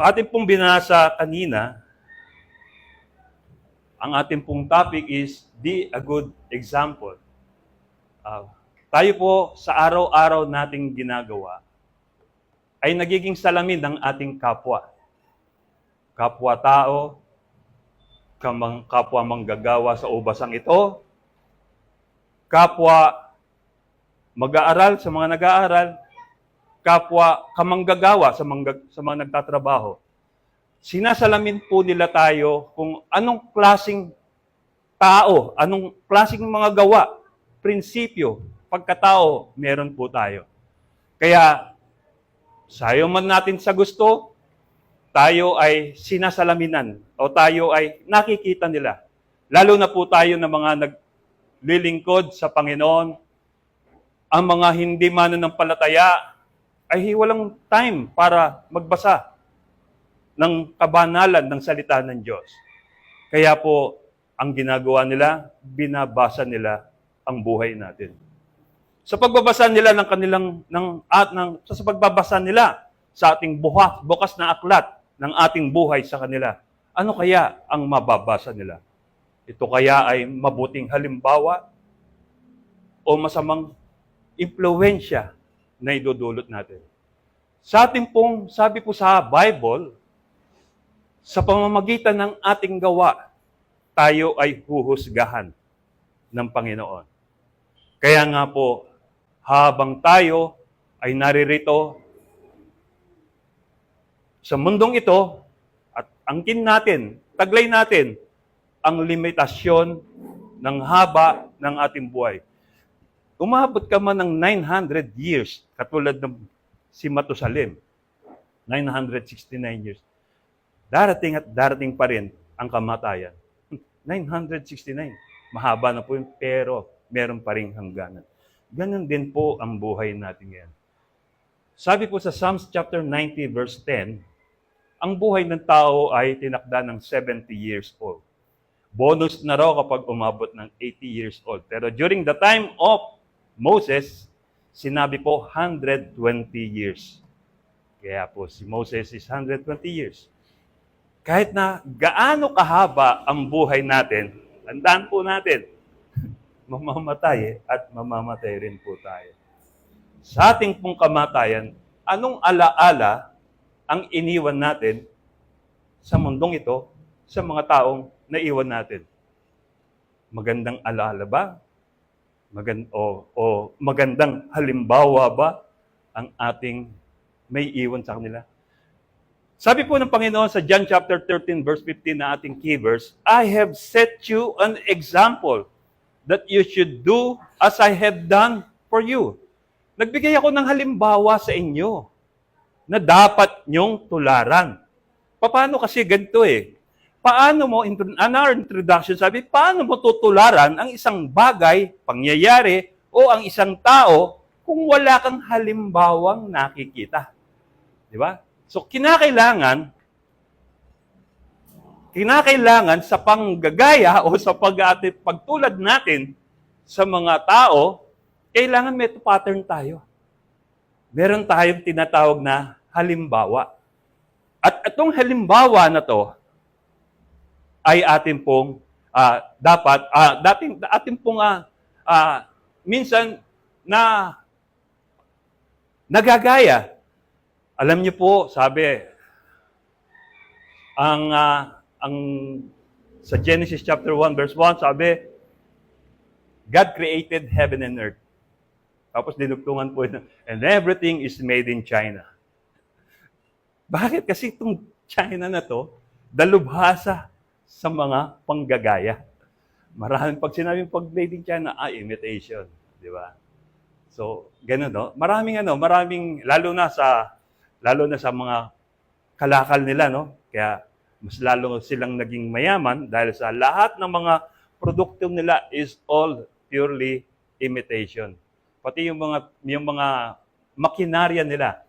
Sa ating pong binasa kanina, ang ating pong topic is, be a good example. Tayo po sa araw-araw nating ginagawa ay nagiging salamin ng ating kapwa. Kapwa-tao, kapwa manggagawa sa ubasang ito, kapwa mag-aaral sa mga nag-aaral, kapwa kamanggagawa sa mga nagtatrabaho. Sinasalamin po nila tayo kung anong klaseng tao, anong klaseng mga gawa, prinsipyo, pagkatao meron po tayo. Kaya, sayo man natin sa gusto, tayo ay sinasalaminan o tayo ay nakikita nila. Lalo na po tayo na mga naglilingkod sa Panginoon, ang mga hindi mananampalataya ay walang time para magbasa ng kabanalan ng salita ng Diyos. Kaya po, ang ginagawa nila, binabasa nila ang buhay natin. Sa pagbabasa nila ng kanilang sa pagbabasa nila sa ating bukas na aklat ng ating buhay sa kanila, ano kaya ang mababasa nila? Ito kaya ay mabuting halimbawa o masamang impluwensya na idudulot natin? Sa ating pong, sabi po sa Bible, sa pamamagitan ng ating gawa, tayo ay huhusgahan ng Panginoon. Kaya nga po, habang tayo ay naririto sa mundong ito, at angkin natin, taglay natin, ang limitasyon ng haba ng ating buhay. Umabot ka man ng 900 years, katulad ng si Matusalem, 969 years. Darating at darating pa rin ang kamatayan. 969. Mahaba na po yun, pero meron pa rin hangganan. Ganon din po ang buhay natin ngayon. Sabi po sa Psalms chapter 90 verse 10, ang buhay ng tao ay tinakda ng 70 years old. Bonus na raw kapag umabot ng 80 years old. Pero during the time of Moses, sinabi po 120 years. Kaya po si Moses is 120 years. Kahit na gaano kahaba ang buhay natin, tandaan po natin, mamamatay at mamamatay rin po tayo. Sa ating pong kamatayan, anong alaala ang iniwan natin sa mundong ito, sa mga taong naiwan natin? Magandang alaala ba? Magandang halimbawa ba ang ating may iwan sa kanila? Sabi po ng Panginoon sa John chapter 13 verse 15 na ating key verse, I have set you an example that you should do as I have done for you. Nagbigay ako ng halimbawa sa inyo na dapat nyong tularan. Paano kasi ganito Paano mo, our introduction, sabi, paano mo tutularan ang isang bagay, pangyayari, o ang isang tao kung wala kang halimbawang nakikita? Di ba? So, kinakailangan sa panggagaya o sa pagtulad natin sa mga tao, kailangan may pattern tayo. Meron tayong tinatawag na halimbawa. At itong halimbawa na to ay atin pong minsan na nagagaya. Alam niyo po, sabi, sa Genesis chapter 1 verse 1, sabi, God created heaven and earth. Tapos dinugtungan po ito, and everything is made in China. Bakit? Kasi itong China na to, dalubhasa sa mga panggagaya. Maraming pag sinabing pag made in China, imitation. Di ba? So, ganun, no? Maraming, lalo na sa mga kalakal nila, no? Kaya, mas lalo silang naging mayaman dahil sa lahat ng mga produkto nila is all purely imitation. Pati yung mga makinarya nila.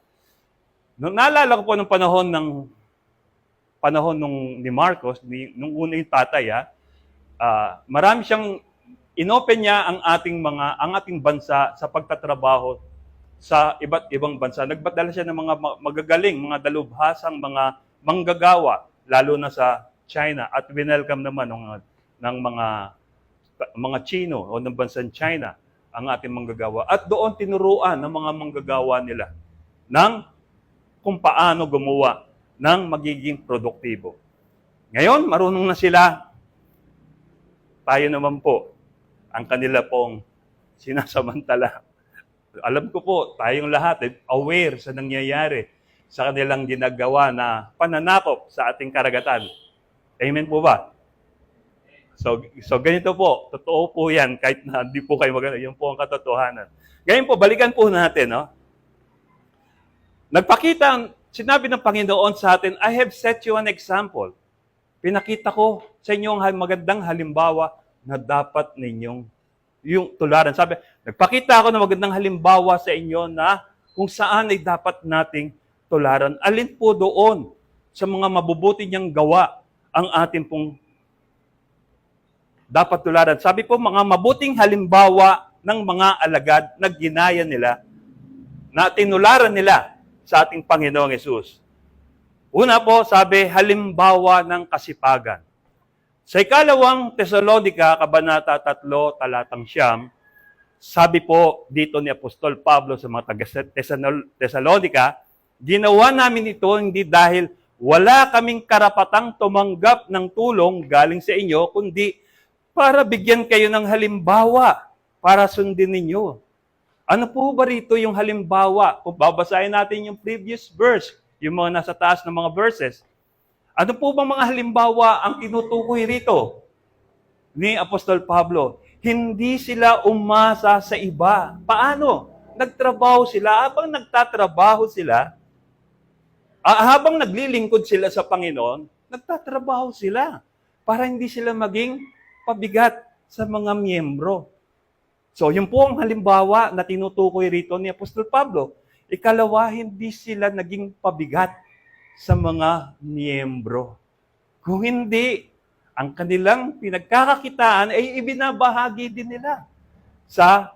Nung naalala ko po ng panahon ni Marcos, nung una yung tatay, marami siyang inopen niya ang ating bansa sa pagtatrabaho sa iba't ibang bansa. Nagpadala siya ng mga magagaling, mga dalubhasang mga manggagawa, lalo na sa China, at winelcome naman ng mga Chino o ng bansang China ang ating manggagawa. At doon tinuruan ng mga manggagawa nila ng kung paano gumawa ng magiging produktibo. Ngayon, marunong na sila. Tayo naman po, ang kanila pong sinasamantala. Alam ko po, tayong lahat aware sa nangyayari sa kanilang ginagawa na pananakop sa ating karagatan. Amen po ba? So ganito po, totoo po yan, kahit na hindi po kayo maganda, yun po ang katotohanan. Ngayon po, balikan po natin, no? Sinabi ng Panginoon sa atin, I have set you an example. Pinakita ko sa inyo ang magandang halimbawa na dapat ninyong yung tularan. Sabi, nagpakita ako ng magandang halimbawa sa inyo na kung saan ay dapat nating tularan. Alin po doon sa mga mabubuti niyang gawa ang ating pong dapat tularan. Sabi po, mga mabuting halimbawa ng mga alagad na ginaya nila, na tinularan nila sa ating Panginoong Hesus. Una po, sabi, halimbawa ng kasipagan. Sa ikalawang Tesalonica, Kabanata 3, talatang 9, sabi po dito ni Apostol Pablo sa mga taga-Tesalonica, ginawa namin ito hindi dahil wala kaming karapatang tumanggap ng tulong galing sa inyo, kundi para bigyan kayo ng halimbawa para sundin ninyo. Ano po ba rito yung halimbawa? Kung babasahin natin yung previous verse, yung mga nasa taas ng mga verses, ano po bang mga halimbawa ang tinutukoy rito ni Apostol Pablo? Hindi sila umasa sa iba. Paano? Nagtrabaho sila. Habang nagtatrabaho sila, habang naglilingkod sila sa Panginoon, nagtatrabaho sila para hindi sila maging pabigat sa mga miyembro. So, yun po ang halimbawa na tinutukoy rito ni Apostol Pablo. Ikalawa, hindi sila naging pabigat sa mga miyembro. Kung hindi, ang kanilang pinagkakakitaan ay ibinabahagi nila sa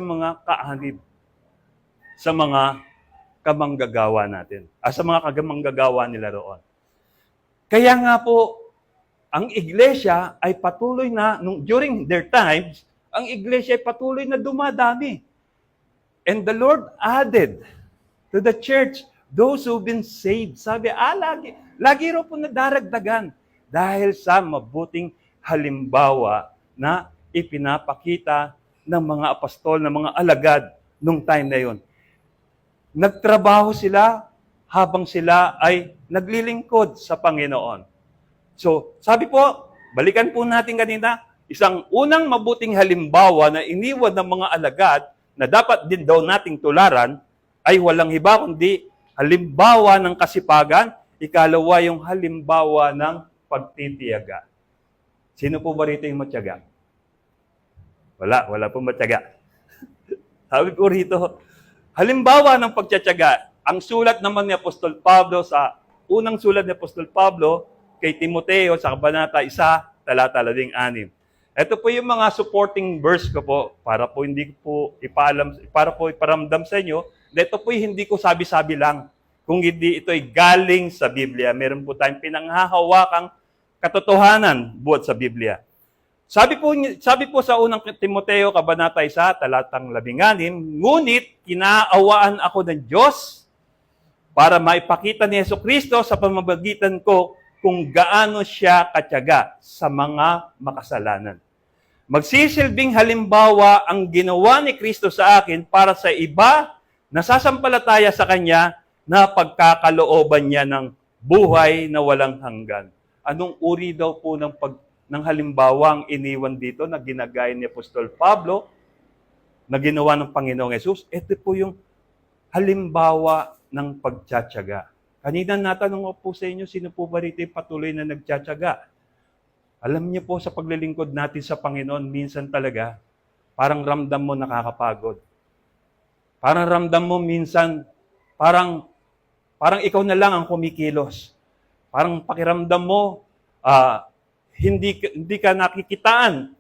mga kaanib, sa mga kamanggagawa natin, sa mga kamanggagawa nila roon. Kaya nga po, ang iglesia ay patuloy na, during their times, ang iglesia ay patuloy na dumadami. And the Lord added to the church those who've been saved. Sabi, lagi raw po nadaragdagan dahil sa mabuting halimbawa na ipinapakita ng mga apostol, ng mga alagad nung time na yon. Nagtrabaho sila habang sila ay naglilingkod sa Panginoon. So, sabi po, balikan po natin kanina, isang unang mabuting halimbawa na iniwan ng mga alagad na dapat din daw nating tularan ay walang iba kundi halimbawa ng kasipagan, ikalawa yung halimbawa ng pagtitiyaga. Sino po ba rito yung matyaga? Wala po matyaga. Sabi po rito, halimbawa ng pagtitiyaga, ang sulat naman ni Apostol Pablo sa unang sulat ni Apostol Pablo kay Timoteo sa Kabanata 1, talata 16. Ito po yung mga supporting verse ko po para po hindi po iparamdam sa inyo. Ito po yung hindi ko sabi-sabi lang. Kung hindi ito ay galing sa Biblia, meron po tayong pinanghahawakang katotohanan buhat sa Biblia. Sabi po sa unang Timoteo, Kabanata 1, talatang 16, ngunit kinaawaan ako ng Diyos para maipakita ni Jesucristo sa pamamagitan ko kung gaano siya katyaga sa mga makasalanan. Magsisilbing halimbawa ang ginawa ni Kristo sa akin para sa iba na sasampalataya sa Kanya na pagkakalooban niya ng buhay na walang hanggan. Anong uri daw po ng halimbawa ang iniwan dito na ginagaya ni Apostol Pablo na ginawa ng Panginoong Hesus? Ito po yung halimbawa ng pagtsatsaga. Kanina natanong po sa inyo, sino po ba rito yung patuloy na nagtsatsaga? Alam niyo po, sa paglilingkod natin sa Panginoon, minsan talaga, parang ramdam mo nakakapagod. Parang ramdam mo minsan, parang ikaw na lang ang kumikilos. Parang pakiramdam mo, hindi ka nakikitaan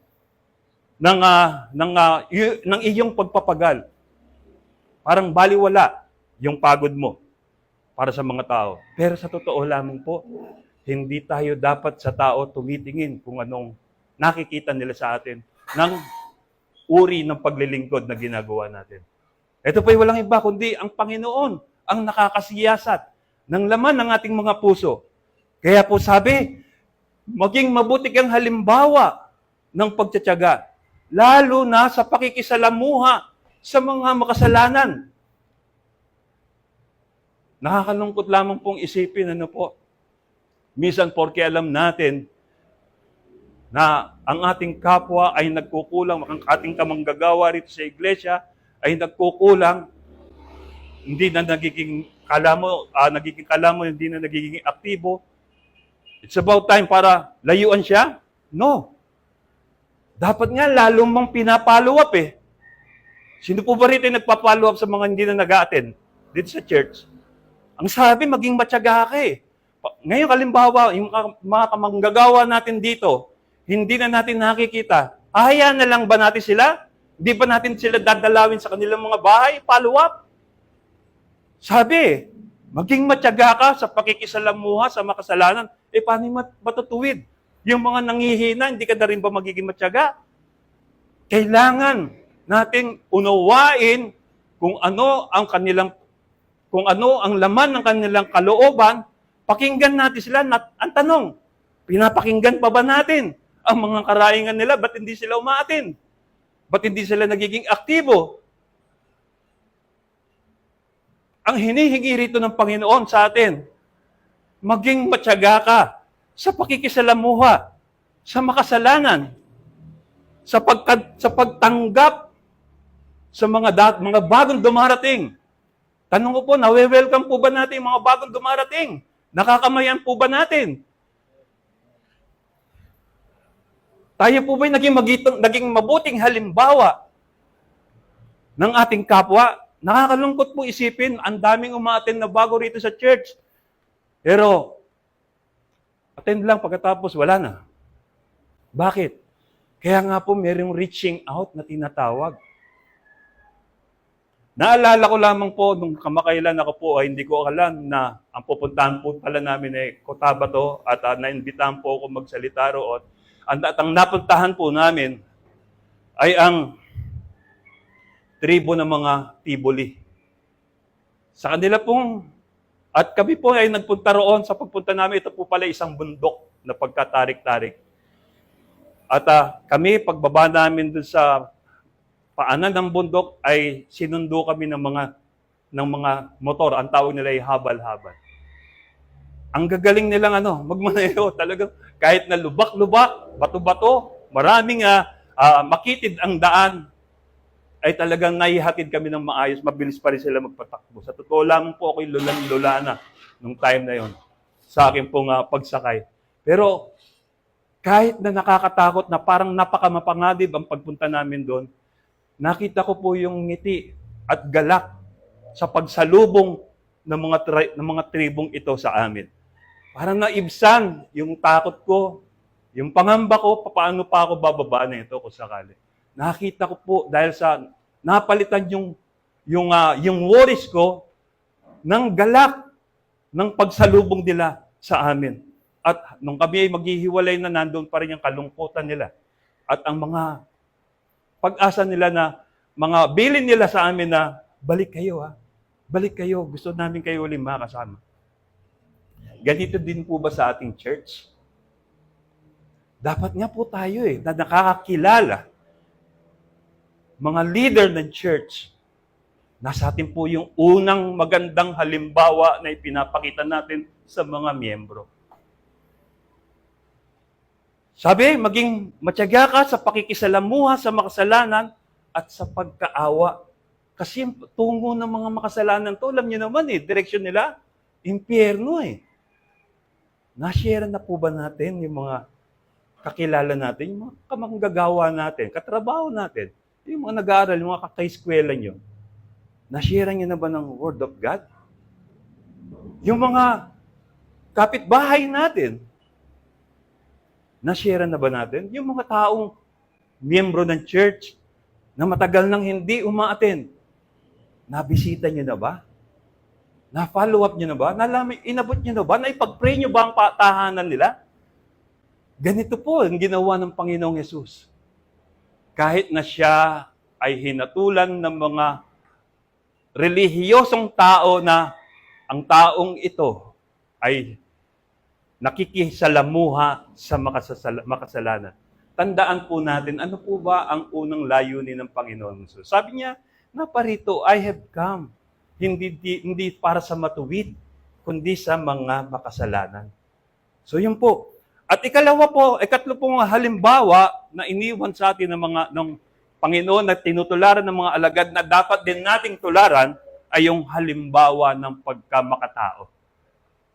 ng iyong pagpapagal. Parang baliwala yung pagod mo. para sa mga tao. Pero sa totoo lamang po, hindi tayo dapat sa tao tumitingin kung anong nakikita nila sa atin ng uri ng paglilingkod na ginagawa natin. Ito po'y walang iba kundi ang Panginoon ang nakakasiyasat ng laman ng ating mga puso. Kaya po sabi, maging mabuti kang halimbawa ng pagtitiyaga, lalo na sa pakikisalamuha sa mga makasalanan. Nakakalungkot lamang pong isipin, ano po, minsan porke alam natin na ang ating kapwa ay nagkukulang, ang ating kamanggagawa rito sa iglesia ay nagkukulang, hindi na nagiging kalamo, hindi na nagiging aktibo. It's about time para layuan siya? No. Dapat nga lalo mang pinapollow up eh. Sino po ba rito yung nagpa-follow up sa mga hindi na nag-a-attend dito sa church? Ang sabi, maging matyaga ka eh. Ngayon, kalimbawa, yung mga kamanggagawa natin dito, hindi na natin nakikita. Ahayaan na lang ba natin sila? Hindi ba natin sila dadalawin sa kanilang mga bahay? Follow up? Sabi, maging matyaga ka sa pakikisalamuha sa makasalanan. Paano matutuwid? Yung mga nangihina, hindi ka na rin ba magiging matyaga? Kailangan nating unawain kung ano ang laman ng kanilang kalooban, pakinggan natin sila. Ang tanong, pinapakinggan pa ba natin ang mga karaingan nila? Ba't hindi sila umaatin? Ba't hindi sila nagiging aktibo? Ang hinihingi rito ng Panginoon sa atin, maging matyaga ka sa pakikisalamuha, sa makasalanan, sa pagtanggap sa mga bagong dumarating. Tanong ko po, nawe-welcome po ba natin yung mga bagong dumarating? Nakakamayan po ba natin? Tayo po ba'y naging mabuting halimbawa ng ating kapwa? Nakakalungkot po isipin, ang daming umaattend na bago rito sa church. Pero, attend lang pagkatapos, wala na. Bakit? Kaya nga po mayroong reaching out na tinatawag. Naalala ko lamang po, nung kamakailan ako po ay hindi ko alam na ang pupuntahan po pala namin ay Cotabato at naimbitahan po ako magsalita roon. At ang napuntahan po namin ay ang tribo ng mga Tiboli. Sa kanila pong, at kami po ay nagpunta roon sa pagpunta namin, ito po pala isang bundok na pagkatarik-tarik. At kami, pagbaba namin dun sa paanan ng bundok ay sinundo kami ng mga motor. Ang tawag nila ay habal-habal. Ang gagaling nilang magmaneho. Talagang kahit na lubak-lubak, bato-bato, maraming makitid ang daan, ay talagang naihatid kami ng maayos. Mabilis pa rin sila magpatakbo. Sa totoo lamang po ako'y lulan-lula na nung time na yon sa akin pong pagsakay. Pero kahit na nakakatakot na parang napakamapanganib ang pagpunta namin doon, nakita ko po yung ngiti at galak sa pagsalubong ng mga tribong ito sa amin. Parang naibsan yung takot ko, yung pangamba ko, paano pa ako bababa na ito kung sakali. Nakita ko po dahil sa napalitan yung worries ko ng galak ng pagsalubong nila sa amin. At nung kami ay maghihiwalay na, nandun pa rin yung kalungkutan nila. At ang mga pag-asa nila na, mga bilin nila sa amin na, balik kayo balik kayo, gusto namin kayo ulit makasama. Ganito din po ba sa ating church? Dapat nga po tayo na nakakakilala, mga leader ng church, nasa atin po yung unang magandang halimbawa na ipinapakita natin sa mga miyembro. Sabi, maging matyaga ka sa pakikisalamuha sa makasalanan at sa pagkaawa. Kasi yung tungo ng mga makasalanan to, alam niyo naman direksyon nila, impyerno Na-share na po ba natin yung mga kakilala natin, yung mga kamanggagawa natin, katrabaho natin, yung mga nag-aaral, yung mga kakaiskwela nyo? Na-share niyo na ba ng Word of God? Yung mga kapitbahay natin, na-share na ba natin? Yung mga taong miyembro ng church na matagal nang hindi umaattend, nabisita niyo na ba? Na-follow up nyo na ba? Nalaman, inabot nyo na ba? Naipag-pray nyo ba ang tahanan nila? Ganito po ang ginawa ng Panginoong Yesus. Kahit na siya ay hinatulan ng mga relihiyosong tao na ang taong ito ay nakikisalamuha sa makasalanan. Tandaan po natin, ano po ba ang unang layunin ng Panginoon Yesus? Sabi niya, naparito, I have come. Hindi para sa matuwid, kundi sa mga makasalanan. So yun po. At ikatlo po mga halimbawa na iniwan sa atin ng Panginoon na tinutularan ng mga alagad na dapat din nating tularan ay yung halimbawa ng pagkamakatao.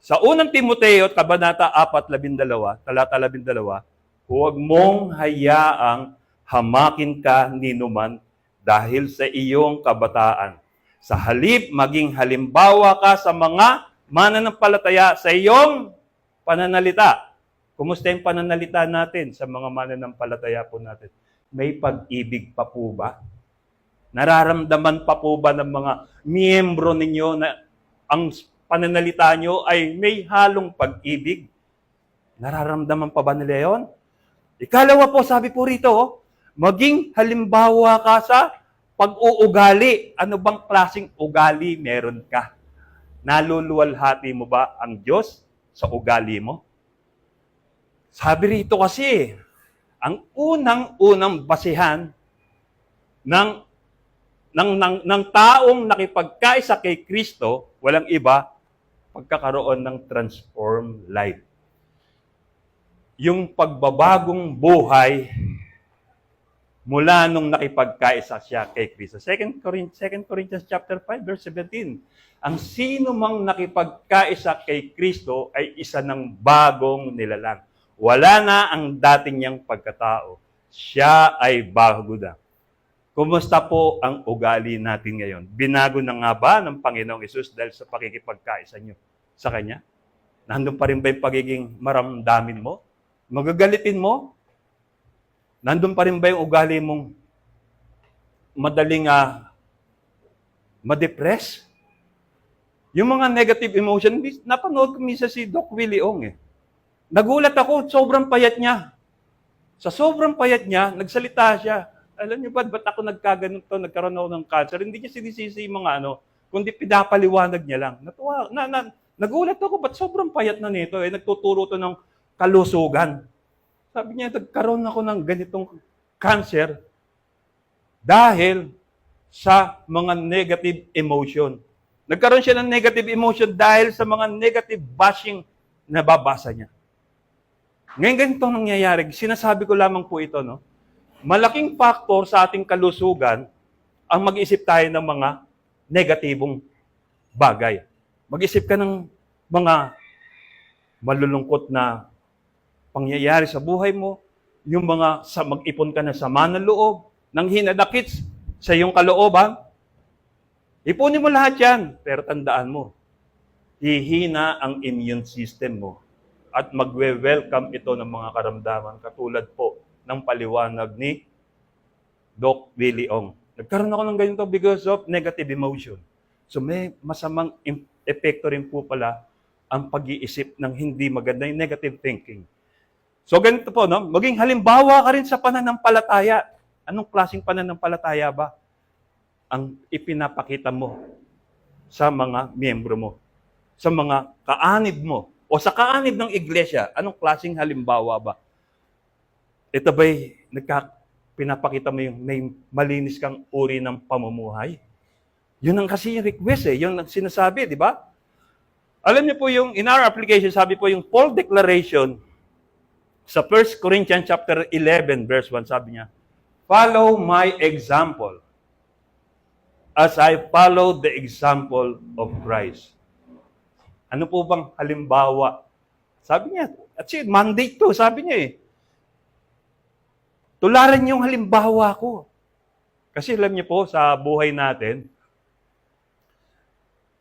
Sa unang Timoteo, Kabanata 4:12, talata 12, huwag mong hayaang hamakin ka ni numan dahil sa iyong kabataan. Sa halip, maging halimbawa ka sa mga mananampalataya sa iyong pananalita. Kumusta yung pananalita natin sa mga mananampalataya po natin? May pag-ibig pa po ba? Nararamdaman pa po ba ng mga miyembro ninyo na ang pananalita nyo ay may halong pag-ibig? Nararamdaman pa ba nila yon? Ikalawa po, sabi po rito, maging halimbawa ka sa pag-uugali. Ano bang klaseng ugali meron ka? Naluluwalhati mo ba ang Diyos sa ugali mo? Sabi rito kasi, ang unang-unang basihan ng taong nakipagkaisa kay Kristo, walang iba, pagkakaroon ng transformed life. Yung pagbabagong buhay mula nung nakipagkaisa siya kay Kristo. 2 Corinthians chapter 5, verse 17. Ang sino mang nakipagkaisa kay Kristo ay isa ng bagong nilalang. Wala na ang dating niyang pagkatao. Siya ay bago na. Kumusta po ang ugali natin ngayon? Binago na nga ba ng Panginoong Hesus dahil sa pakikipagkaisa niyo sa Kanya? Nandun pa rin ba yung pagiging maramdamin mo? Magagalitin mo? Nandun pa rin ba yung ugali mong madaling ma-depress? Yung mga negative emotion, napanood ko minsan si Doc Willie Ong eh. Nagulat ako, sobrang payat niya. Sa sobrang payat niya, nagsalita siya. Alam niyo ba, ba't ako nagkaganito, nagkaroon ako ng cancer? Hindi niya sinisisi yung mga kundi pinapaliwanag niya lang. Nagulat ako, ba't sobrang payat na nito? Nagtuturo to ng kalusugan. Sabi niya, nagkaroon ako ng ganitong cancer dahil sa mga negative emotion. Nagkaroon siya ng negative emotion dahil sa mga negative bashing na babasa niya. Ngayon ganito nangyayari. Sinasabi ko lamang po ito, no? Malaking factor sa ating kalusugan ang mag-isip tayo ng mga negatibong bagay. Mag-isip ka ng mga malulungkot na pangyayari sa buhay mo, yung mga mag-ipon ka na sama ng loob, nang hinadakit sa iyong kalooban. Ipunin mo lahat yan, pero tandaan mo, hihina ang immune system mo at magwe-welcome ito ng mga karamdaman katulad po ng paliwanag ni Doc Willie Ong. Nagkaroon ako ng ganito because of negative emotion. So may masamang epekto rin po pala ang pag-iisip ng hindi maganda, yung negative thinking. So ganito po, no? Maging halimbawa ka rin sa pananampalataya. Anong klaseng pananampalataya ba ang ipinapakita mo sa mga miyembro mo, sa mga kaanib mo, o sa kaanib ng iglesia? Anong klaseng halimbawa ba? Ito ba'y pinapakita mo yung may malinis kang uri ng pamumuhay? Yun ang kasi yung request eh. Yung sinasabi, di ba? Alam niyo po yung, in our application, sabi po yung Paul Declaration sa 1 Corinthians chapter 11, verse 1, sabi niya, follow my example as I follow the example of Christ. Ano po bang halimbawa? Sabi niya, at mandate to, sabi niya eh. Tularan yung halimbawa ko. Kasi alam niyo po, sa buhay natin,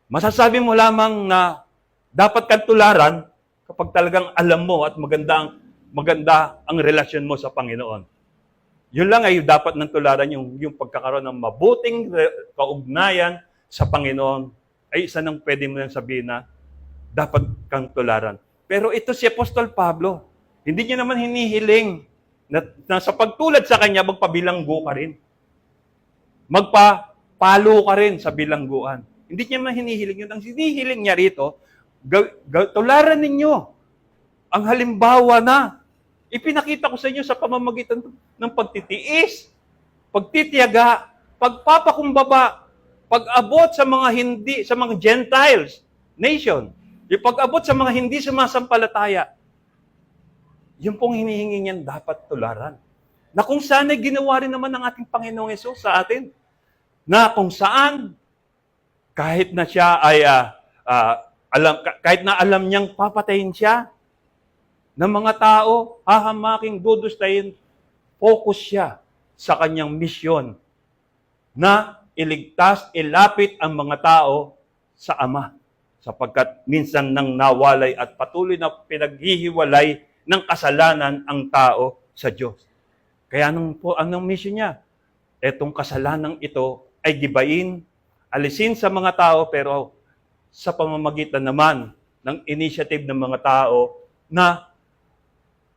masasabi mo lamang na dapat kang tularan kapag talagang alam mo at maganda ang relasyon mo sa Panginoon. Yun lang ay dapat ng tularan yung pagkakaroon ng mabuting kaugnayan sa Panginoon ay isa nang pwede mo nang sabihin na dapat kang tularan. Pero ito si Apostol Pablo, hindi niya naman hinihiling na sa pagtulad sa kanya, magpabilanggo ka rin. Magpapalo ka rin sa bilangguan. Hindi niya naman hinihiling yun. Ang hinihiling niya rito, tularan ninyo ang halimbawa na ipinakita ko sa inyo sa pamamagitan ng pagtitiis, pagtitiyaga, pagpapakumbaba, pag-abot sa mga sa mga Gentiles, nation, yung pag-abot sa mga hindi sumasampalataya, yun pong hinihingi niyan dapat tularan. Na kung saan ay ginawa rin naman ng ating Panginoong Hesus sa atin, na kung saan, kahit na siya ay, kahit na alam niyang papatayin siya, ng mga tao, hahamaking dudustayin, focus siya sa kanyang misyon na iligtas, ilapit ang mga tao sa Ama. Sapagkat minsan nang nawalay at patuloy na pinaghihiwalay ng kasalanan ang tao sa Diyos. Kaya anong mission niya? Etong kasalanan ito ay gibain, alisin sa mga tao, pero sa pamamagitan naman ng initiative ng mga tao na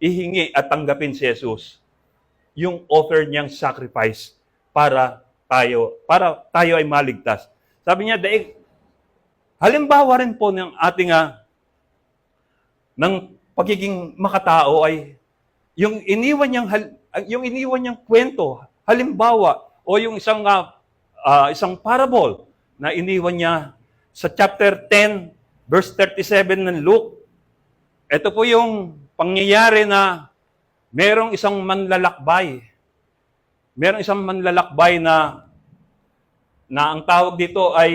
ihingi at tanggapin si Jesus yung offer niyang sacrifice para tayo ay maligtas. Sabi niya, halimbawa rin po ng ating ng pagiging makatao ay yung iniwan niyang kwento, halimbawa o yung isang parable na iniwan niya sa chapter 10 verse 37 ng Luke. Ito po yung pangyayari na merong isang manlalakbay. Merong isang manlalakbay na ang tawag dito ay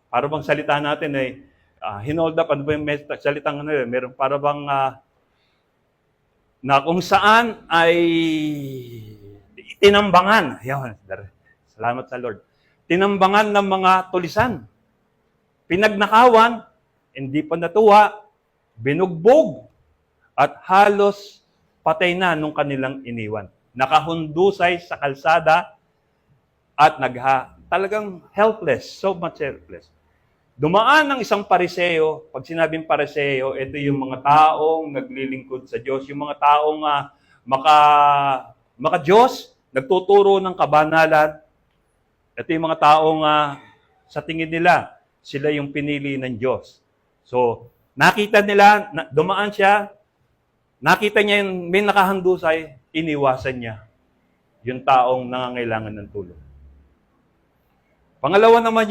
para bang salita natin ay hinold up, ano ba yung salitang ano yun? Meron para bang na kung saan ay tinambangan. Yan, salamat sa Lord. Tinambangan ng mga tulisan. Pinagnakawan, hindi pa natuwa, binugbog, at halos patay na nung kanilang iniwan. Nakahundusay sa kalsada at talagang helpless, so much helpless. Dumaan ng isang pariseo. Pag sinabing pariseo, ito yung mga taong naglilingkod sa Diyos, yung mga taong maka-Diyos, nagtuturo ng kabanalan. Ito yung mga taong sa tingin nila, sila yung pinili ng Diyos. So, nakita nila, dumaan siya, nakita niya yung may nakahandusay, iniwasan niya yung taong nangangailangan ng tulong. Pangalawa naman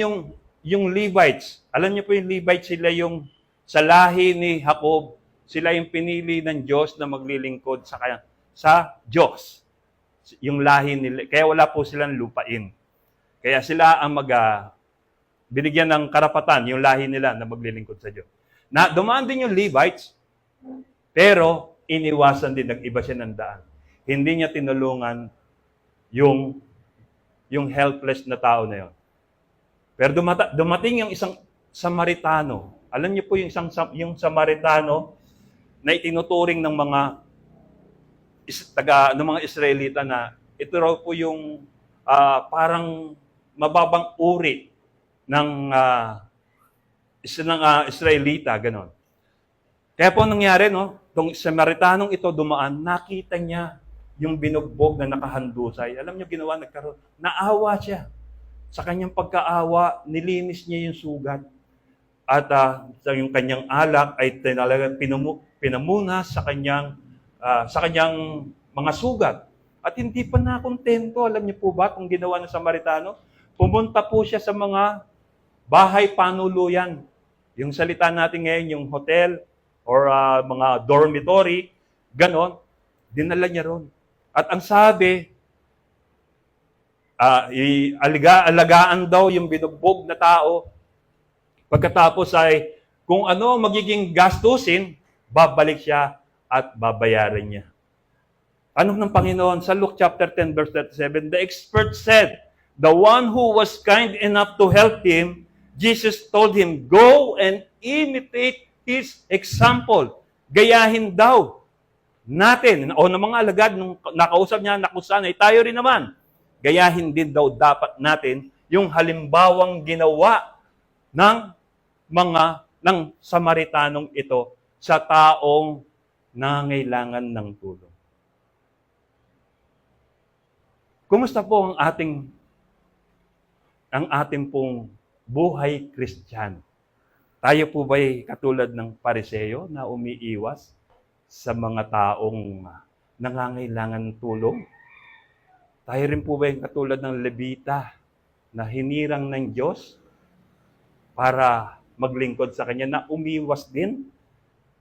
yung Levites. Alam niyo po yung Levites, sila yung sa lahi ni Jacob, sila yung pinili ng Diyos na maglilingkod sa Diyos. Yung lahi nila. Kaya wala po silang lupain. Kaya sila ang binigyan ng karapatan, yung lahi nila na maglilingkod sa Diyos. Na dumaan din yung Levites, pero iniwasan din, nag-iba siya ng daan. Hindi niya tinulungan yung helpless na tao na yun. Pero dumating yung isang Samaritano. Alam niyo po yung Samaritano na itinuturing ng mga Israelita na ito raw po yung parang mababang uri ng Israelita, ganon. Kaya po nangyari, itong Samaritanong ito dumaan, nakita niya yung binugbog na nakahandusay. Alam niyo, naawa siya. Sa kanyang pagkaawa, nilinis niya yung sugat. At yung kanyang alak ay talagang pinamuna sa kanyang mga sugat. At hindi pa nakontento. Alam niyo po ba kung ginawa ng Samaritano? Pumunta po siya sa mga bahay panuluyan. Yung salita natin ngayon, yung hotel or mga dormitory, ganon, dinala niya ron. At ang sabi, alagaan daw yung binugbog na tao. Pagkatapos ay, kung ano magiging gastusin, babalik siya at babayaran niya. Ano ng Panginoon? Sa Luke chapter 10, verse 37, the expert said, the one who was kind enough to help him, Jesus told him, go and imitate his example. Gayahin daw natin, o ng mga alagad, nung nakausap niya, nakusan, ay tayo rin naman. gayahin din daw dapat natin yung halimbawang ginawa ng ng Samaritanong ito sa taong nangangailangan ng tulong. Kumusta po ang ating pong buhay Kristiyano? Tayo po ba'y katulad ng Pariseo na umiiwas sa mga taong nangangailangan ng tulong? Tayo rin po ba'y katulad ng Levita na hinirang ng Diyos para maglingkod sa Kanya, na umiwas din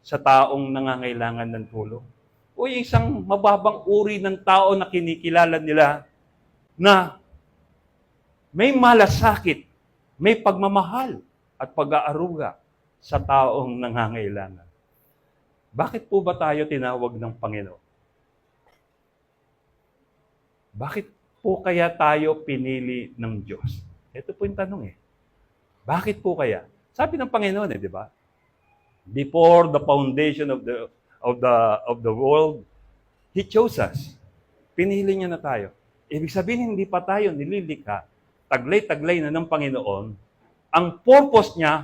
sa taong nangangailangan ng tulong? O yung isang mababang uri ng tao na kinikilala nila na may malasakit, may pagmamahal at pag-aaruga sa taong nangangailangan. Bakit po ba tayo tinawag ng Panginoon? Bakit po kaya tayo pinili ng Diyos? Ito po yung tanong eh. Bakit po kaya? Sabi ng Panginoon di ba? Before the foundation of the world, He chose us. Pinili niya na tayo. Ibig sabihin, hindi pa tayo nililikha, taglay-taglay na ng Panginoon, ang purpose niya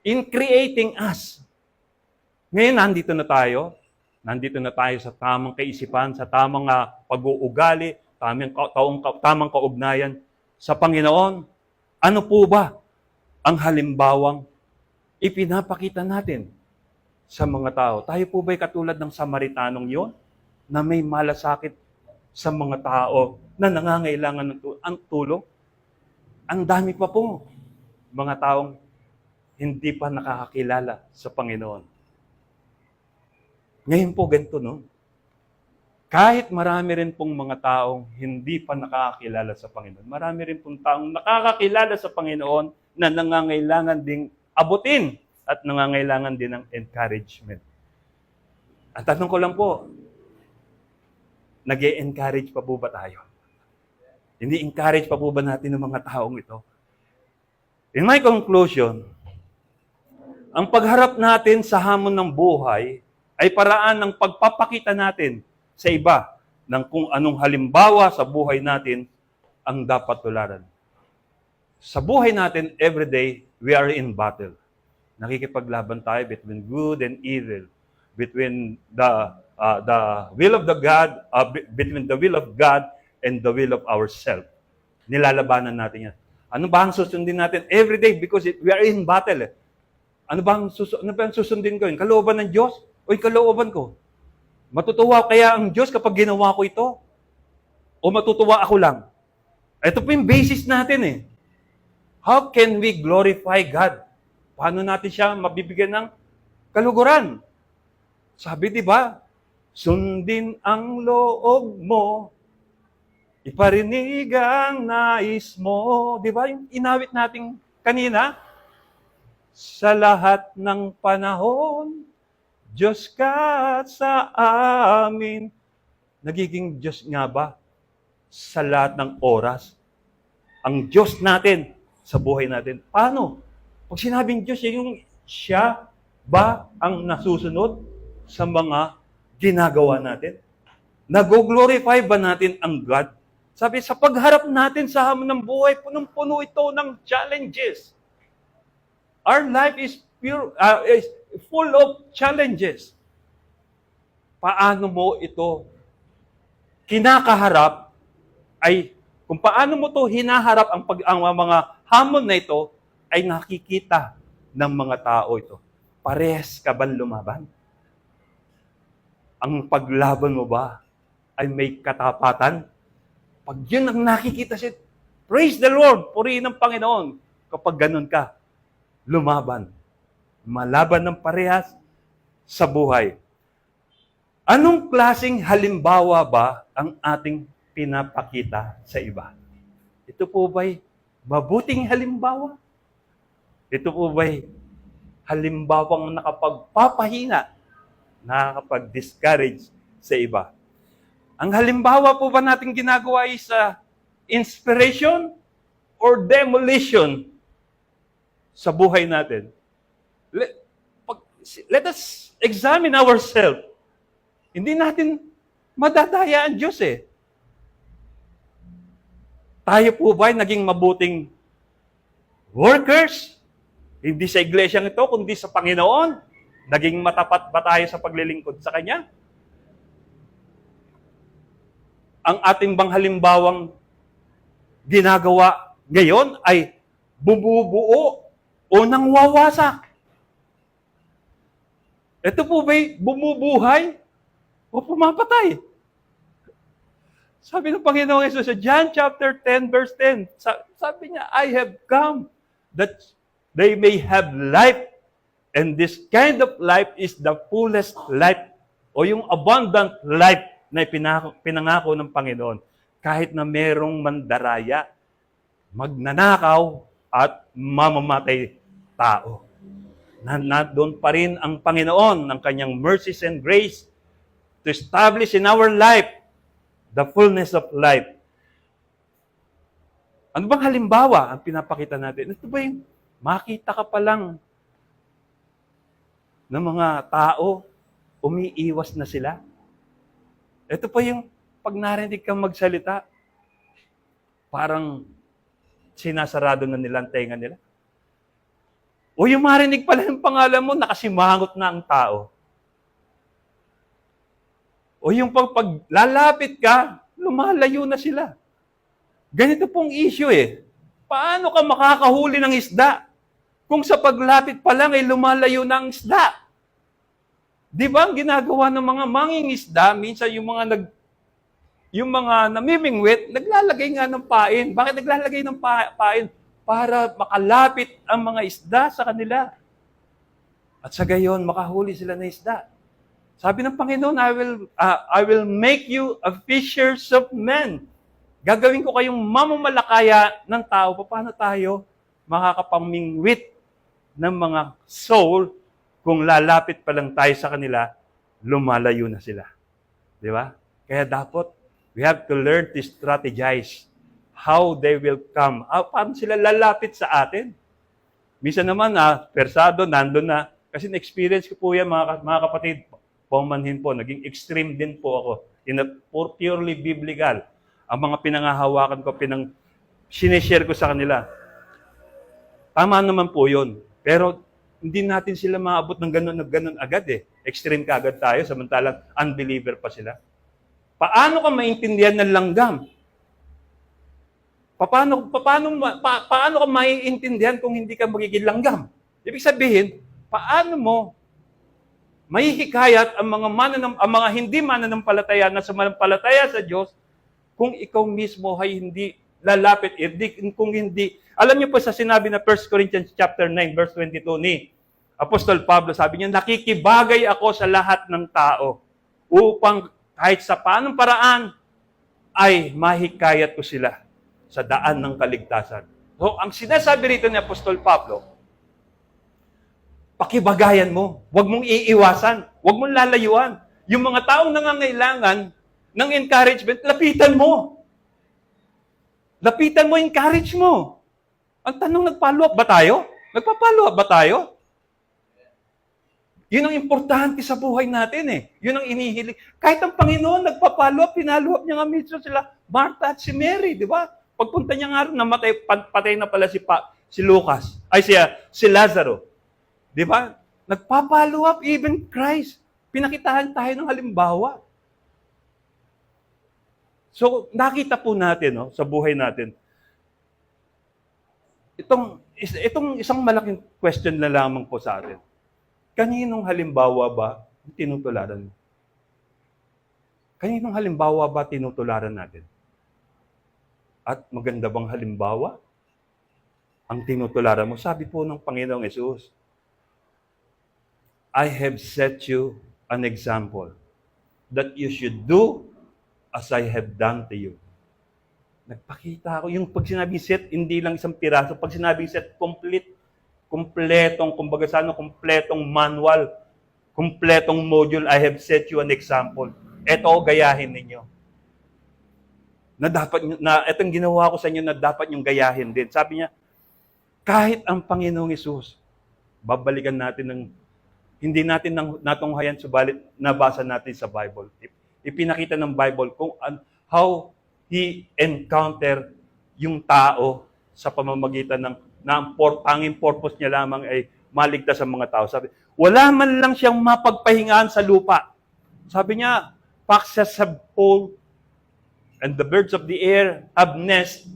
in creating us. Ngayon, nandito na tayo sa tamang kaisipan, sa tamang pag-uugali, tamang kaugnayan sa Panginoon. Ano po ba ang halimbawang ipinapakita natin sa mga tao? Tayo po ba'y katulad ng Samaritanong yon na may malasakit sa mga tao na nangangailangan ng tulong? Ang dami pa po mga taong hindi pa nakakakilala sa Panginoon. Ngayon po ganito, no? Kahit marami rin pong mga taong hindi pa nakakakilala sa Panginoon, marami rin pong taong nakakakilala sa Panginoon na nangangailangan ding abutin at nangangailangan din ng encouragement. Ang tanong ko lang po, nag-e-encourage pa po ba tayo? Hindi encourage pa po ba natin ng mga taong ito? In my conclusion, ang pagharap natin sa hamon ng buhay ay paraan ng pagpapakita natin sa iba ng kung anong halimbawa sa buhay natin ang dapat tularan. Sa buhay natin, everyday, we are in battle. Nakikipaglaban tayo between good and evil, between the will of the God, between the will of God and the will of ourselves. Nilalabanan natin yan. Ano ba ang susundin natin every day? Because we are in battle. Ano ba ang susundin ko? Yung kalooban ng Diyos o yung kalooban ko? Matutuwa kaya ang Diyos kapag ginawa ko ito? O matutuwa ako lang? Ito po yung basis natin eh. How can we glorify God? Paano natin siya mabibigyan ng kaluguran? Sabi, di ba? Sundin ang loob mo, iparinig ang nais mo. Di ba? Yung inawit natin kanina, sa lahat ng panahon, Diyos ka sa amin. Nagiging Diyos nga ba sa lahat ng oras? Ang Diyos natin sa buhay natin. Paano? Pag sinabing Diyos, yung siya ba ang nasusunod sa mga ginagawa natin? Nag-glorify ba natin ang God? Sabi, sa pagharap natin sa hamon ng buhay, punong-puno ito ng challenges. Our life is full of challenges. Paano mo ito kinakaharap ay kung paano mo to hinaharap ang mga hamon na ito ay nakikita ng mga tao ito. Parehas ka ba lumaban? Ang paglaban mo ba ay may katapatan? Pag yun ang nakikita siya, praise the Lord, purihin ng Panginoon. Kapag ganun ka, lumaban. Malaban ng parehas sa buhay. Anong klaseng halimbawa ba ang ating pinapakita sa iba? Ito po ba'y mabuting halimbawa? Ito po ba'y halimbawang nakapagpapahina, nakakapag-discourage sa iba? Ang halimbawa po ba natin ginagawa is inspiration or demolition sa buhay natin? Let us examine ourselves. Hindi natin madadaya ang Diyos eh. Tayo po ba ay naging mabuting workers? Hindi sa iglesyang ito, kundi sa Panginoon. Naging matapat ba tayo sa paglilingkod sa Kanya? Ang ating bang halimbawang ginagawa ngayon ay bumubuo o nangwawasak? Ito po ba'y bumubuhay o pumapatay? Sabi ng Panginoong Yesus sa John chapter 10 verse 10, sabi niya, I have come that they may have life, and this kind of life is the fullest life o yung abundant life na pinangako ng Panginoon. Kahit na merong mandaraya, magnanakaw at mamamatay tao. Doon pa rin ang Panginoon ng kanyang mercies and grace to establish in our life the fullness of life. Ano bang halimbawa ang pinapakita natin? Ito ba yung makita ka pa lang ng mga tao, umiiwas na sila? Ito pa yung pag narinig kang magsalita, parang sinasarado na nila ang tenga nila. O yung marinig pala yung pangalan mo, nakasimangot na ang tao. O yung pag lalapit ka, lumalayo na sila. Ganito pong issue eh. Paano ka makakahuli ng isda kung sa paglapit pa lang ay lumalayo na ang isda? Di ba ang ginagawa ng mga mangingisda, minsan yung mga namimingwit, naglalagay nga ng pain. Bakit naglalagay ng pain? Para makalapit ang mga isda sa kanila. At sa gayon, makahuli sila ng isda. Sabi ng Panginoon, I will make you a fishers of men. Gagawin ko kayong mamamalakaya ng tao. Paano tayo makakapamingwit ng mga soul kung lalapit pa lang tayo sa kanila, lumalayo na sila. Di ba? Kaya dapat, we have to learn to strategize how they will come. Paano sila lalapit sa atin? Minsan naman, persado, nandun na. Kasi na-experience ko po yan, mga kapatid. Paumanhin po, naging extreme din po ako. Purely biblical. Ang mga pinangahawakan ko, sineshare ko sa kanila. Tama naman po yun. Pero hindi natin sila maabot ng ganun agad eh. Extreme ka agad tayo, samantalang unbeliever pa sila. Paano ka maintindihan ng langgam? Paano ka maiintindihan kung hindi ka magiging langgam? Ibig sabihin, paano mo mahihikayat ang mga hindi mananampalataya na sumanampalataya sa Diyos kung ikaw mismo ay hindi lalapit, kung hindi. Alam niyo po sa sinabi na 1 Corinthians chapter 9 verse 22 ni Apostol Pablo, sabi niya, nakikibagay ako sa lahat ng tao upang kahit sa paanong paraan ay mahikayat ko sila sa daan ng kaligtasan. So, ang sinasabi rito ni Apostol Pablo, pakibagayan mo. Huwag mong iiwasan. Huwag mong lalayuan. Yung mga taong nangangailangan ng encouragement, lapitan mo. Lapitan mo, encourage mo. Ang tanong, nag-follow up ba tayo? Nagpa-follow up ba tayo? Yun ang importante sa buhay natin eh. Yun ang inihiling. Kahit ang Panginoon, nagpa-follow up, pinalo up niya nga mismo sila, Martha at si Mary, di ba? Pagpunta niya nga rin, namatay, patay na pala si Lucas, si Lazaro. Di ba? Nagpa-follow up, even Christ. Pinakitahan tayo ng halimbawa. So, nakita po natin sa buhay natin, itong isang malaking question na lamang po sa atin. Kaninong halimbawa ba tinutularan? Kaninong halimbawa ba tinutularan natin? At maganda bang halimbawa ang tinutularan mo? Sabi po ng Panginoong Yesus, I have set you an example that you should do as I have done to you. Nagpakita ako. Yung pag sinabing set, hindi lang isang piraso. Pag sinabing set, kompletong manual, kompletong module, I have set you an example. Ito, gayahin ninyo. Itong ginawa ko sa inyo na dapat yung gayahin din. Sabi niya, kahit ang Panginoong Hesus, babalikan natin hindi natin natunghayan, subalit nabasa natin sa Bible. Ipinakita ng Bible kung how He encountered yung tao sa pamamagitan tanging purpose niya lamang ay maligtas ang mga tao. Sabi, wala man lang siyang mapagpahingaan sa lupa. Sabi niya, foxes have hole and the birds of the air have nest,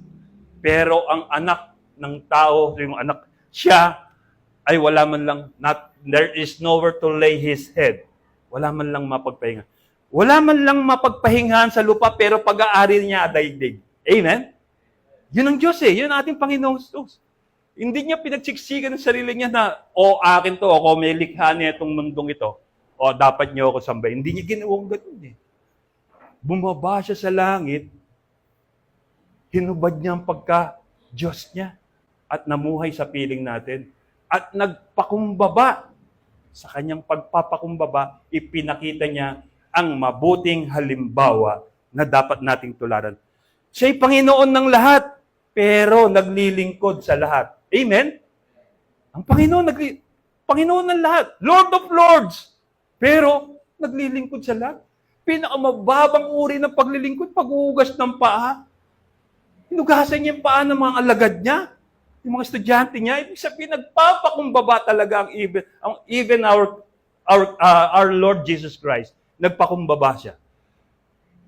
pero ang anak ng tao, yung anak, siya ay wala man lang, there is nowhere to lay his head. Wala man lang mapagpahinga. Wala man lang mapagpahingahan sa lupa, pero pag-aari niya daigdig. Amen? Yun ang Diyos eh. Yun ang ating Panginoong Jesus. Hindi niya pinagsiksikan ng sarili niya na, akin to, ako may likha niya itong mundong ito. O, dapat niyo ako sambahin. Hindi niya ginawang ganun eh. Bumaba siya sa langit, hinubad niya ang pagka-Diyos niya, at namuhay sa piling natin. At nagpakumbaba. Sa kanyang pagpapakumbaba, ipinakita niya ang mabuting halimbawa na dapat nating tularan. Siya'y Panginoon ng lahat, pero naglilingkod sa lahat. Amen? Ang Panginoon ng lahat, Lord of Lords, pero naglilingkod sa lahat. Pinakamababang uri ng paglilingkod, pag-uugas ng paa. Hinugasan niya yung paa ng mga alagad niya, yung mga estudyante niya. Ibig sabihin, nagpapakumbaba talaga even our Lord Jesus Christ. Nagpakumbaba siya.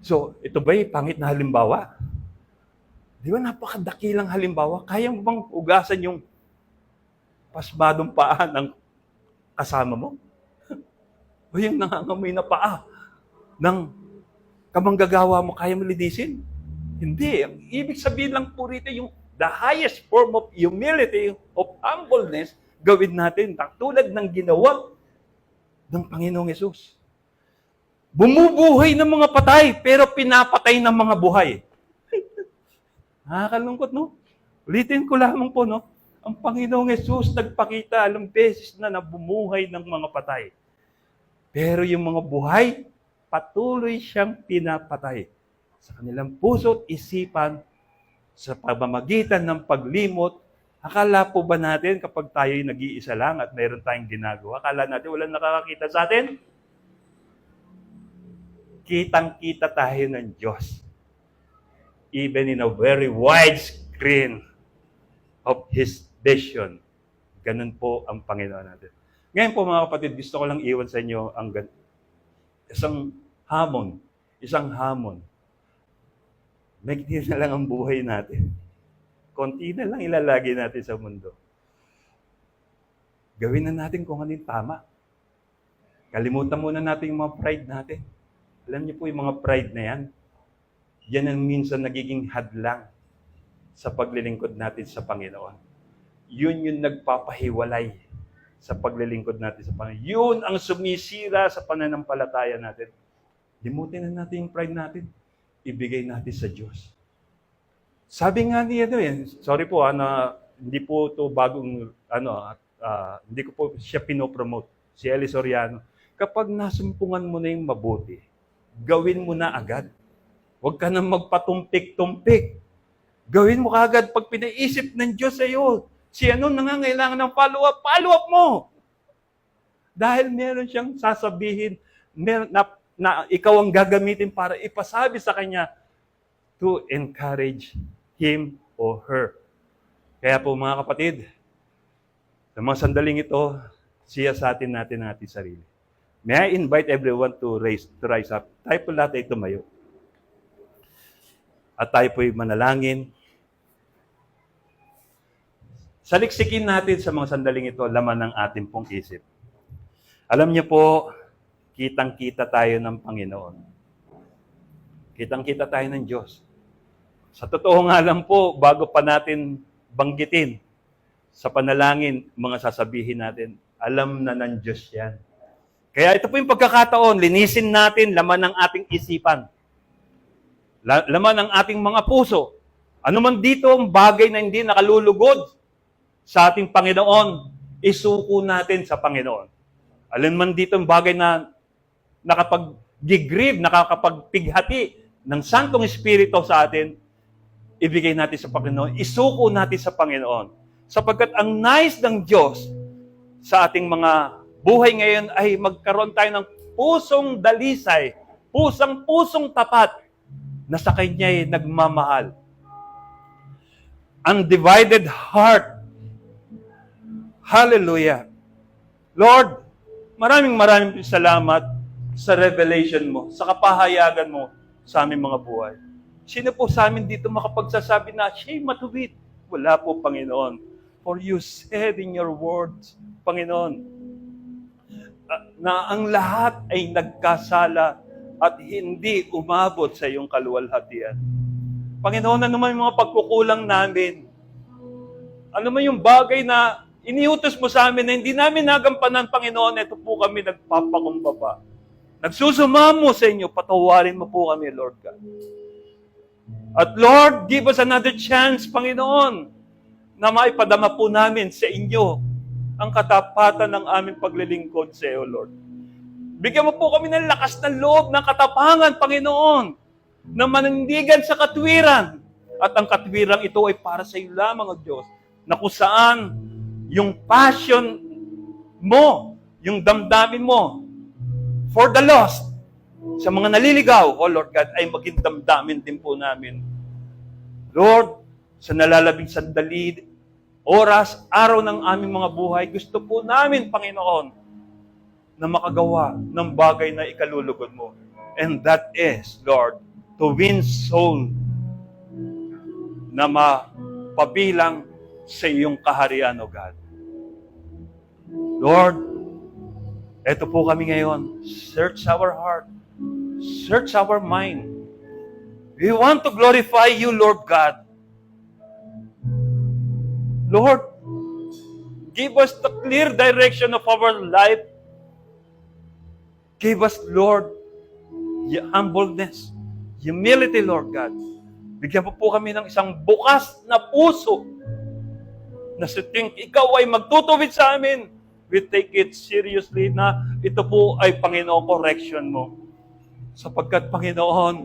So, ito ba'y pangit na halimbawa? Di ba napakadakilang halimbawa? Kaya mo bang ugasan yung pasmadong paa ng kasama mo? O yung nangangamoy na paa ng kamanggagawa mo, kaya mo linisin? Hindi. Ang ibig sabihin lang po rito yung the highest form of humility, of humbleness, gawin natin tulad ng ginawa ng Panginoong Yesus. Bumubuhay ng mga patay, pero pinapatay ng mga buhay. Nakakalungkot, no? Ulitin ko lamang po, no? Ang Panginoong Yesus nagpakita alang beses na bumuhay ng mga patay. Pero yung mga buhay, patuloy siyang pinapatay. Sa kanilang puso't isipan, sa pamamagitan ng paglimot, akala po ba natin kapag tayo'y nag-iisa lang at mayroon tayong ginagawa, akala natin walang nakakakita sa atin? Kitang-kita tayo ng Diyos. Even in a very wide screen of His vision. Ganun po ang Panginoon natin. Ngayon po mga kapatid, gusto ko lang iwan sa inyo ang isang hamon. Magiging na lang ang buhay natin. Konti na lang ilalagay natin sa mundo. Gawin na natin kung ano yung tama. Kalimutan muna natin yung mga pride natin. Alam niyo po yung mga pride na yan, yan ang minsan nagiging hadlang sa paglilingkod natin sa Panginoon. Yun yung nagpapahiwalay sa paglilingkod natin sa Panginoon. Yun ang sumisira sa pananampalataya natin. Limutin na natin yung pride natin. Ibigay natin sa Diyos. Sabi nga niya sorry po na hindi po to bagong hindi ko po siya pinopromote, si Eli Soriano. Kapag nasumpungan mo na yung mabuti, gawin mo na agad. Huwag ka nang magpatumpik-tumpik. Gawin mo kaagad pag pinaisip ng Diyos sa iyo. Si nangangailangan ng follow-up mo. Dahil meron siyang sasabihin na ikaw ang gagamitin para ipasabi sa kanya to encourage him or her. Kaya po mga kapatid, sa mga sandaling ito, siyasatin natin ang ating sarili. May I invite everyone to rise up. Tayo po lahat ay tumayo. At tayo po'y manalangin. Saliksikin natin sa mga sandaling ito, laman ng ating pong isip. Alam niyo po, kitang-kita tayo ng Panginoon. Kitang-kita tayo ng Diyos. Sa totoo nga lang po, bago pa natin banggitin sa panalangin, mga sasabihin natin, alam na ng Diyos yan. Kaya ito po yung pagkakataon, linisin natin laman ng ating isipan. Laman ng ating mga puso. Ano man dito ang bagay na hindi nakalulugod sa ating Panginoon, isuko natin sa Panginoon. Alin man dito ang bagay na nakapag-grieve, nakakapagpighati ng Santong Espiritu sa atin, ibigay natin sa Panginoon, isuko natin sa Panginoon. Sapagkat ang nais ng Diyos sa ating mga buhay ngayon ay magkaroon tayo ng pusong dalisay, pusong tapat na sa Kanya'y nagmamahal. undivided heart. Hallelujah. Lord, maraming salamat sa revelation mo, sa kapahayagan mo sa aming mga buhay. Sino po sa amin dito makapagsasabi na, siya'y matuwid? Wala po, Panginoon. For you said in your words, Panginoon, na ang lahat ay nagkasala at hindi umabot sa iyong kaluwalhatian. Panginoon, ano man yung mga pagkukulang namin? Ano man yung bagay na iniutos mo sa amin na hindi namin nagampanan, Panginoon, ito po kami nagpapakumbaba. Nagsusumamo sa inyo, patawarin mo po kami, Lord God. At Lord, give us another chance, Panginoon, na maipadama po namin sa inyo ang katapatan ng aming paglilingkod sa iyo, Lord. Bigyan mo po kami ng lakas ng loob, ng katapangan, Panginoon, na manindigan sa katwiran. At ang katwirang ito ay para sa iyo lamang, O Diyos, na kung saan yung passion mo, yung damdamin mo for the lost, sa mga naliligaw, O Lord God, ay maging damdamin din po namin. Lord, sa nalalabing sandali, oras, araw ng aming mga buhay, gusto po namin, Panginoon, na makagawa ng bagay na ikalulugod mo. And that is, Lord, to win soul na mapabilang sa iyong kaharian, O God. Lord, eto po kami ngayon. Search our heart. Search our mind. We want to glorify you, Lord God. Lord, give us the clear direction of our life. Give us, Lord, humbleness, humility, Lord God. Bigyan po kami ng isang bukas na puso na sa tuwing ikaw ay magtutuwid sa amin, we take it seriously na ito po ay, Panginoon, correction mo. Sapagkat, Panginoon,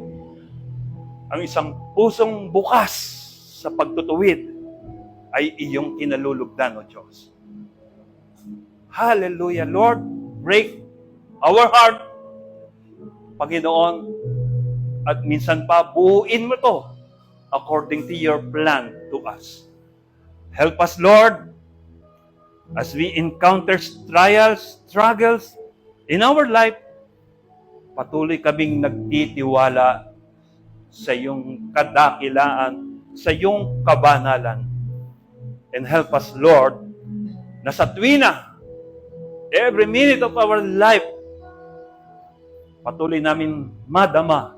ang isang pusong bukas sa pagtutuwid ay iyong kinalulugdan, O Diyos. Hallelujah. Lord, break our heart, Panginoon, at minsan pa, buuin mo to according to your plan to us. Help us, Lord, as we encounter trials, struggles in our life, patuloy kaming nagtitiwala sa iyong kadakilaan, sa iyong kabanalan. And help us, Lord, na sa tuwina, every minute of our life, patuloy namin madama,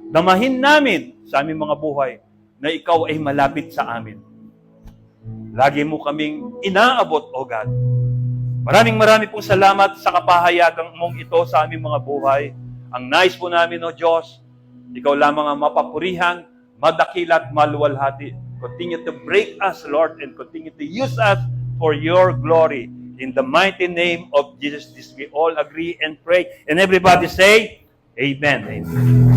damahin namin sa aming mga buhay na ikaw ay malapit sa amin. Lagi mo kaming inaabot, O God. Maraming pong salamat sa kapahayagang mong ito sa aming mga buhay. Ang nais po namin, O Diyos, ikaw lamang ang mapapurihan, madakilat, maluwalhati. Continue to break us, Lord, and continue to use us for your glory. In the mighty name of Jesus, this we all agree and pray. And everybody say, Amen. Amen.